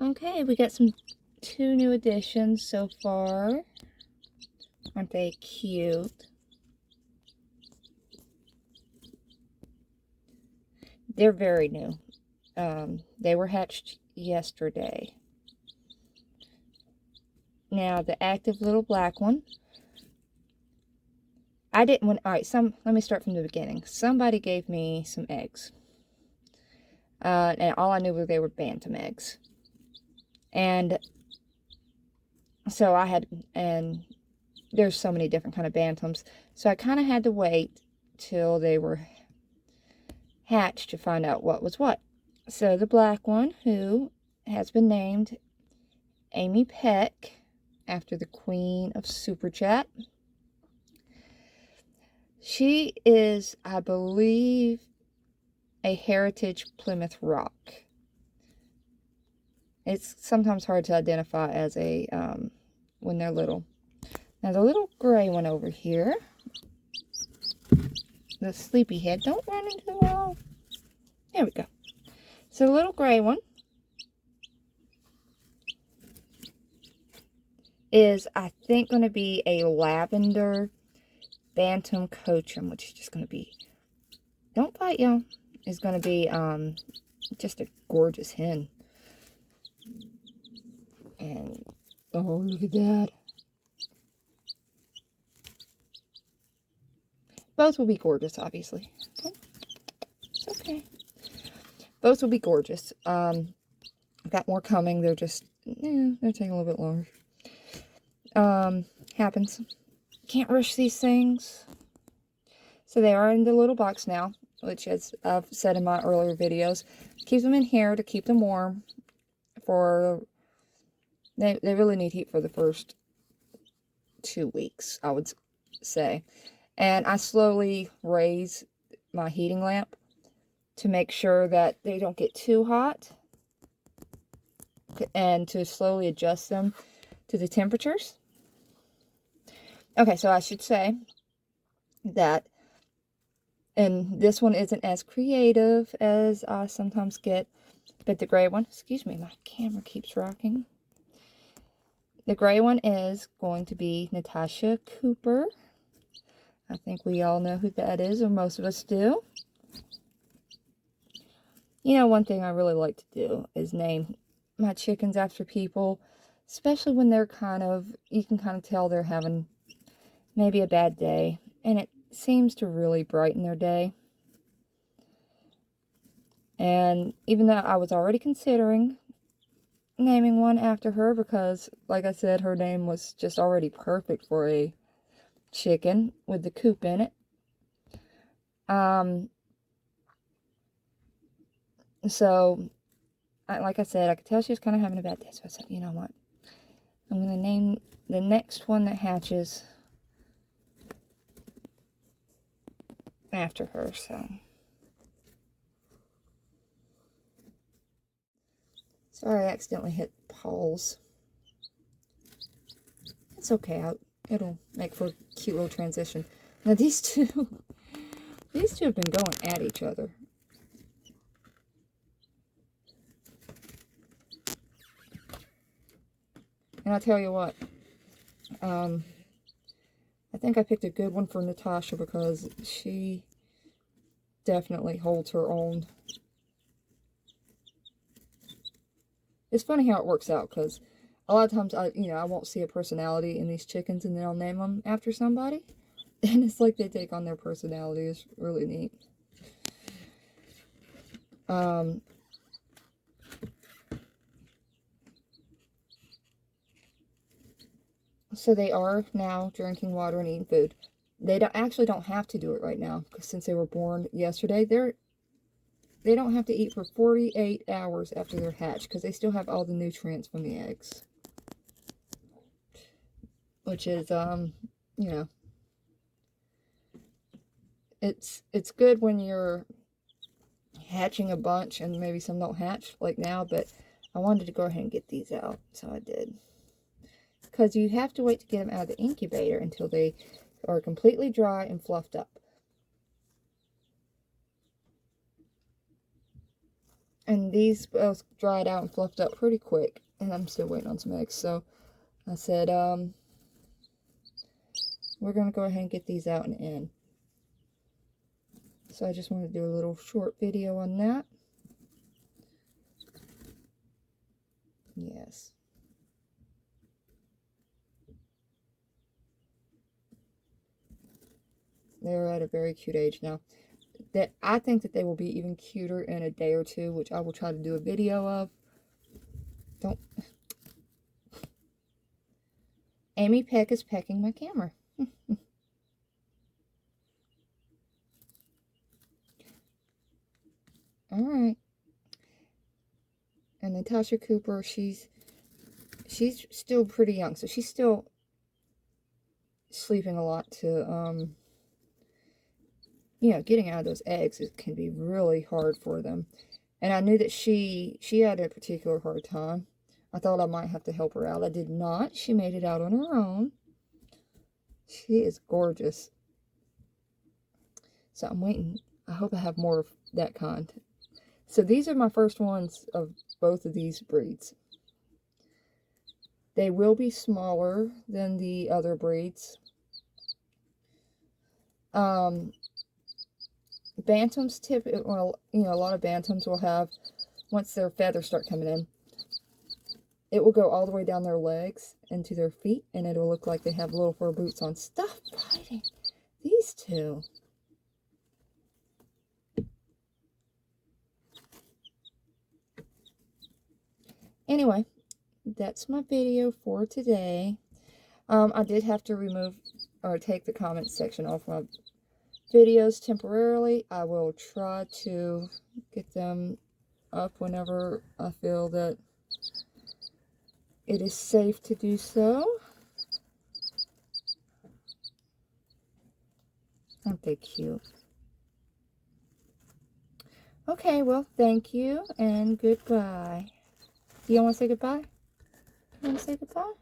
Okay, we got two new additions so far. Aren't they cute? They're very new. They were hatched yesterday. Now, the active little black one, I didn't want, all right, let me start from the beginning. Somebody gave me some eggs. And all I knew was they were bantam eggs. And so and there's so many different kind of bantams. So I kind of had to wait till they were hatched to find out what was what. So the black one, who has been named Amy Peck, after the queen of Super Chat. She is, I believe, a heritage Plymouth Rock. It's sometimes hard to identify as a, when they're little. Now the little gray one over here, the sleepyhead, don't run into the wall. There we go. So the little gray one is, I think, going to be a lavender bantam Cochin, which is just going to be, don't bite, y'all, is going to be just a gorgeous hen. And oh, look at that. Both will be gorgeous, obviously. It's okay. Both will be gorgeous. I've got more coming. They're just, they're taking a little bit longer. Happens. Can't rush these things. So they are in the little box now, which, as I've said in my earlier videos, keep them in here to keep them warm. They really need heat for the first 2 weeks, I would say. And I slowly raise my heating lamp to make sure that they don't get too hot, and to slowly adjust them to the temperatures. Okay, so I should say that, and this one isn't as creative as I sometimes get, but the gray one, excuse me, my camera keeps rocking. The gray one is going to be Natasha Cooper. I think we all know who that is, or most of us do. You know, one thing I really like to do is name my chickens after people, especially when they're you can kind of tell they're having maybe a bad day, and it seems to really brighten their day. And even though I was already considering naming one after her, because, like I said, her name was just already perfect for a chicken with the coop in it. So, like I said, I could tell she was kind of having a bad day, so I said, you know what? I'm going to name the next one that hatches after her, so. Sorry, I accidentally hit pause. It's okay, it'll make for a cute little transition. Now these two have been going at each other. And I'll tell you what, I think I picked a good one for Natasha, because she definitely holds her own. It's funny how it works out, because a lot of times I won't see a personality in these chickens, and then I'll name them after somebody. And it's like they take on their personality. It's really neat. So they are now drinking water and eating food. They actually don't have to do it right now, because since they were born yesterday, they don't have to eat for 48 hours after they're hatched, because they still have all the nutrients from the eggs. Which is, you know, it's good when you're hatching a bunch and maybe some don't hatch like now, but I wanted to go ahead and get these out, so I did. Because you have to wait to get them out of the incubator until they are completely dry and fluffed up. And these both dried out and fluffed up pretty quick. And I'm still waiting on some eggs. So I said, we're going to go ahead and get these out and in. So I just wanted to do a little short video on that. Yes. They're at a very cute age now. That I think that they will be even cuter in a day or two, which I will try to do a video of. Don't. Amy Peck is pecking my camera. Alright. And Natasha Cooper, she's still pretty young, so she's still sleeping a lot to, you know, getting out of those eggs, it can be really hard for them. And I knew that she had a particular hard time. I thought I might have to help her out. I did not. She made it out on her own. She is gorgeous. So I'm waiting. I hope I have more of that kind. So these are my first ones of both of these breeds. They will be smaller than the other breeds. Bantams well, you know, a lot of bantams will have, once their feathers start coming in, it will go all the way down their legs into their feet, and it'll look like they have little fur boots on. Stop biting these two. Anyway, that's my video for today. I did have to remove or take the comments section off my videos temporarily. I will try to get them up whenever I feel that it is safe to do so. Aren't they cute? Okay, well, thank you and goodbye. Do you want to say goodbye? You want to say goodbye?